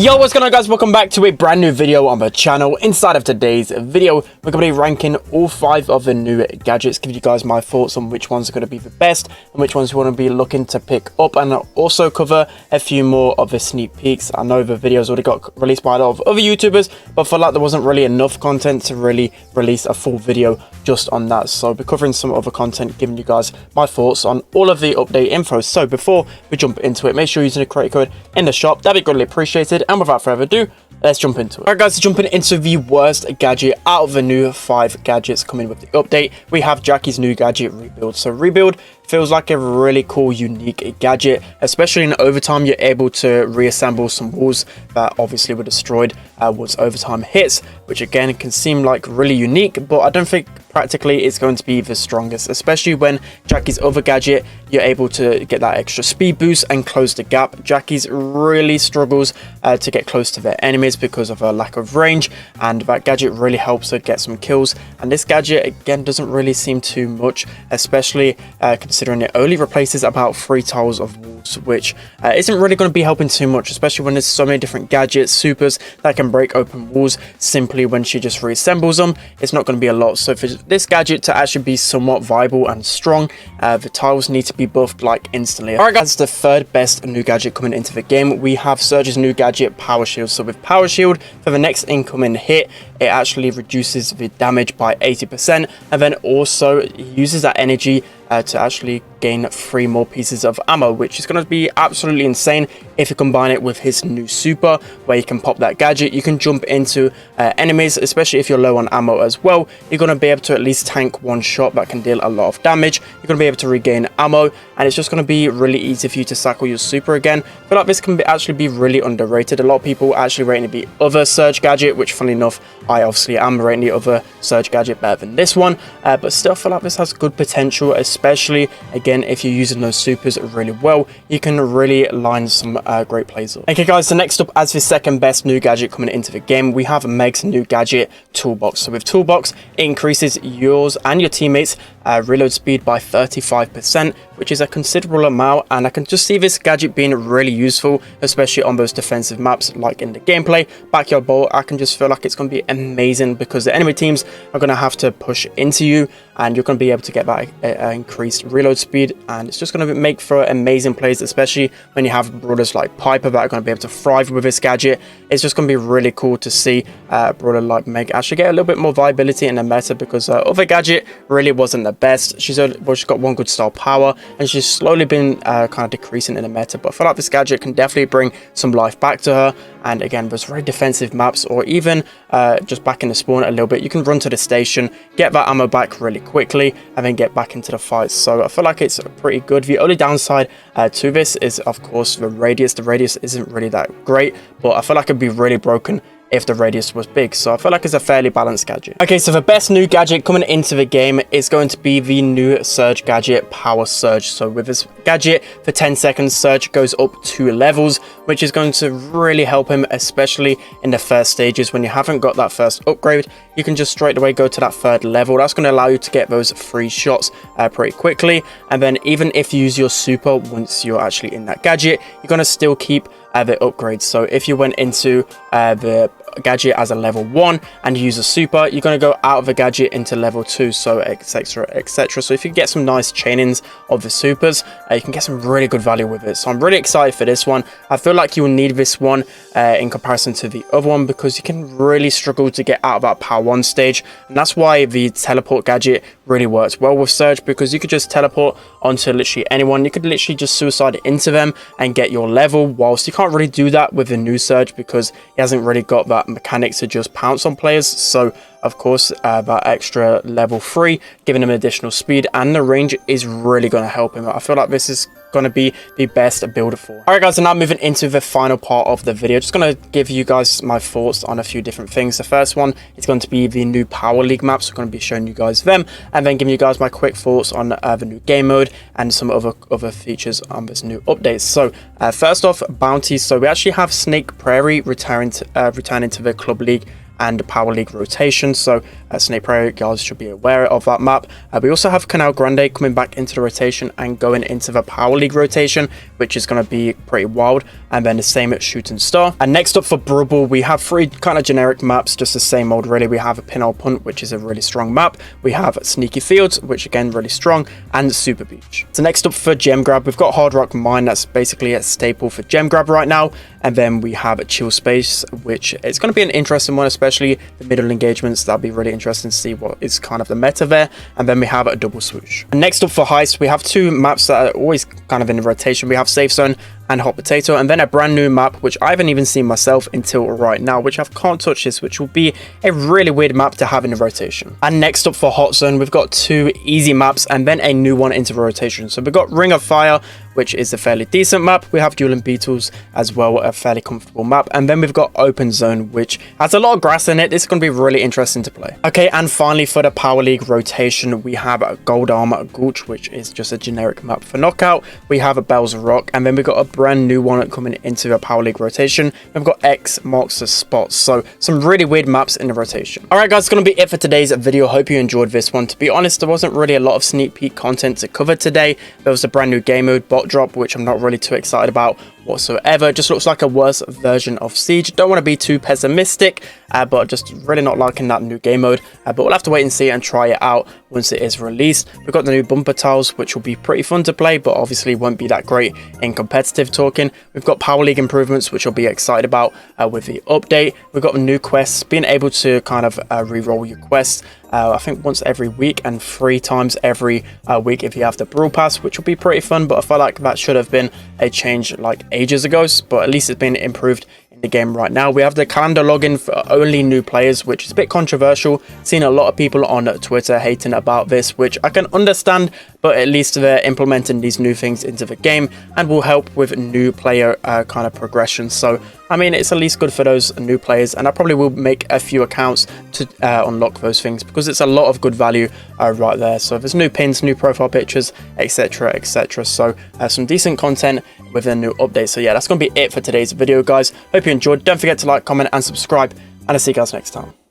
Yo, what's going on, guys? Welcome back to a brand new video on the channel. Inside of today's video, we're going to be ranking all 5 of the new gadgets, giving you guys my thoughts on which ones are going to be the best and which ones you want to be looking to pick up, and I'll also cover a few more of the sneak peeks. I know the videos already got released by a lot of other YouTubers, but for like there wasn't really enough content to really release a full video just on that, so I'll be covering some other content, giving you guys my thoughts on all of the update info. So before we jump into it, make sure you're using the creator code in the shop. That'd be greatly appreciated. And without further ado, let's jump into it. Alright guys, so jumping into the worst gadget out of the new 5 gadgets coming with the update, we have Jacky's new gadget, Rebuild. So Rebuild feels like a really cool, unique gadget, especially in overtime. You're able to reassemble some walls that obviously were destroyed once overtime hits, which again can seem like really unique, but I don't think practically it's going to be the strongest, especially when Jacky's other gadget, you're able to get that extra speed boost and close the gap. Jacky's really struggles to get close to their enemies because of her lack of range, and that gadget really helps her get some kills. And this gadget again doesn't really seem too much, especially considering it only replaces about 3 tiles of walls, which isn't really going to be helping too much, especially when there's so many different gadgets, supers that can break open walls simply when she just reassembles them. It's not going to be a lot. So for this gadget to actually be somewhat viable and strong, the tiles need to be buffed like instantly. Alright guys, the third best new gadget coming into the game, we have Surge's new gadget, Power Shield. So with Power Shield, for the next incoming hit, it actually reduces the damage by 80%, and then also uses that energy to actually gain 3 more pieces of ammo, which is going to be absolutely insane if you combine it with his new super, where you can pop that gadget, you can jump into enemies, especially if you're low on ammo as well. You're going to be able to at least tank one shot that can deal a lot of damage. You're going to be able to regain ammo, and it's just going to be really easy for you to cycle your super again. I feel like this can actually be really underrated. A lot of people actually rating the other Surge gadget, which funnily enough, I obviously am rating the other Surge gadget better than this one, but still I feel like this has good potential, especially again if you're using those supers really well. You can really line some great plays up. Okay guys, so next up, as the second best new gadget coming into the game, we have Meg's new gadget, Toolbox. So with Toolbox, it increases yours and your teammates reload speed by 35%, which is a considerable amount, and I can just see this gadget being really useful, especially on those defensive maps like in the gameplay. Backyard Brawl, I can just feel like it's going to be amazing because the enemy teams are going to have to push into you, and you're going to be able to get that increased reload speed, and it's just going to make for amazing plays, especially when you have brawlers like Piper that are going to be able to thrive with this gadget. It's just going to be really cool to see a brawler like Meg actually get a little bit more viability in the meta, because her other gadget really wasn't the best. She's got one good star power, and she's slowly been kind of decreasing in the meta, but I feel like this gadget can definitely bring some life back to her. And again, those very defensive maps, or even just back in the spawn a little bit, you can run to the station, get that ammo back really quickly, and then get back into the fight. So I feel like it's pretty good. The only downside to this is, of course, the radius. The radius isn't really that great, but I feel like it'd be really broken if the radius was big, so I feel like it's a fairly balanced gadget. Okay, so the best new gadget coming into the game is going to be the new Surge gadget, Power Surge. So with this gadget, for 10 seconds, Surge goes up 2 levels, which is going to really help him, especially in the first stages. When you haven't got that first upgrade, you can just straight away go to that 3rd level. That's going to allow you to get those free shots pretty quickly, and then even if you use your super once you're actually in that gadget, you're going to still keep the upgrades. So if you went into the gadget as a level 1 and you use a super, you're going to go out of the gadget into level 2, so etc, etc. So if you get some nice chainings of the supers, you can get some really good value with it. So I'm really excited for this one. I feel like you will need this one in comparison to the other one, because you can really struggle to get out of that power 1 stage, and that's why the teleport gadget really works well with Surge, because you could just teleport onto literally anyone. You could literally just suicide into them and get your level, whilst you can't really do that with the new Surge because he hasn't really got that mechanic to just pounce on players. So of course that extra level 3 giving him additional speed, and the range is really going to help him. I feel like this is going to be the best builder for. Alright guys, so now moving into the final part of the video, just going to give you guys my thoughts on a few different things. The first one is going to be the new Power League maps. We're going to be showing you guys them, and then giving you guys my quick thoughts on the new game mode and some other features on this new update. So first off, bounties. So we actually have Snake Prairie returning to the Club League and Power League rotation. So Snake Prairie, guys should be aware of that map. We also have Canal Grande coming back into the rotation and going into the Power League rotation, which is going to be pretty wild. And then the same at Shooting Star. And next up for Brawl, we have 3 kind of generic maps, just the same old really. We have a Pinhole Punt, which is a really strong map. We have Sneaky Fields, which again really strong, and Super Beach. So next up for Gem Grab, we've got Hard Rock Mine. That's basically a staple for Gem Grab right now. And then we have Chill Space, which is going to be an interesting one, especially the middle engagements. That'll be really interesting to see what is kind of the meta there. And then we have a Double Swoosh. And next up for Heist, we have 2 maps that are always kind of in the rotation. We have Safe Zone and Hot Potato, and then a brand new map which I haven't even seen myself until right now, which I can't touch this, which will be a really weird map to have in the rotation. And next up for Hot Zone, we've got 2 easy maps and then a new one into the rotation. So we've got Ring of Fire, which is a fairly decent map. We have Dueling Beetles as well, a fairly comfortable map. And then we've got Open Zone, which has a lot of grass in it. This is going to be really interesting to play. Okay, and finally for the Power League rotation, we have Gold Armor Gulch, which is just a generic map for Knockout. We have a Bells of Rock, and then we've got a brand new one coming into a Power League rotation. We've got X marks the spot. So some really weird maps in the rotation. All right, guys, it's going to be it for today's video. Hope you enjoyed this one. To be honest, there wasn't really a lot of sneak peek content to cover today. There was a brand new game mode bot drop, which I'm not really too excited about whatsoever. It just looks like a worse version of Siege. Don't want to be too pessimistic, but just really not liking that new game mode. But we'll have to wait and see and try it out once it is released. We've got the new bumper tiles, which will be pretty fun to play, but obviously won't be that great in competitive talking. We've got Power League improvements, which I'll be excited about with the update. We've got new quests, being able to kind of re-roll your quests. I think once every week and 3 times every week if you have the Brawl Pass, which will be pretty fun, but I feel like that should have been a change like ages ago, but at least it's been improved in the game right now. We have the calendar login for only new players, which is a bit controversial. Seen a lot of people on Twitter hating about this, which I can understand, but at least they're implementing these new things into the game and will help with new player kind of progression. So I mean, it's at least good for those new players, and I probably will make a few accounts to unlock those things, because it's a lot of good value right there. So there's new pins, new profile pictures, etc, etc. So some decent content with a new update. So yeah, that's going to be it for today's video, guys. Hope you enjoyed. Don't forget to like, comment and subscribe, and I'll see you guys next time.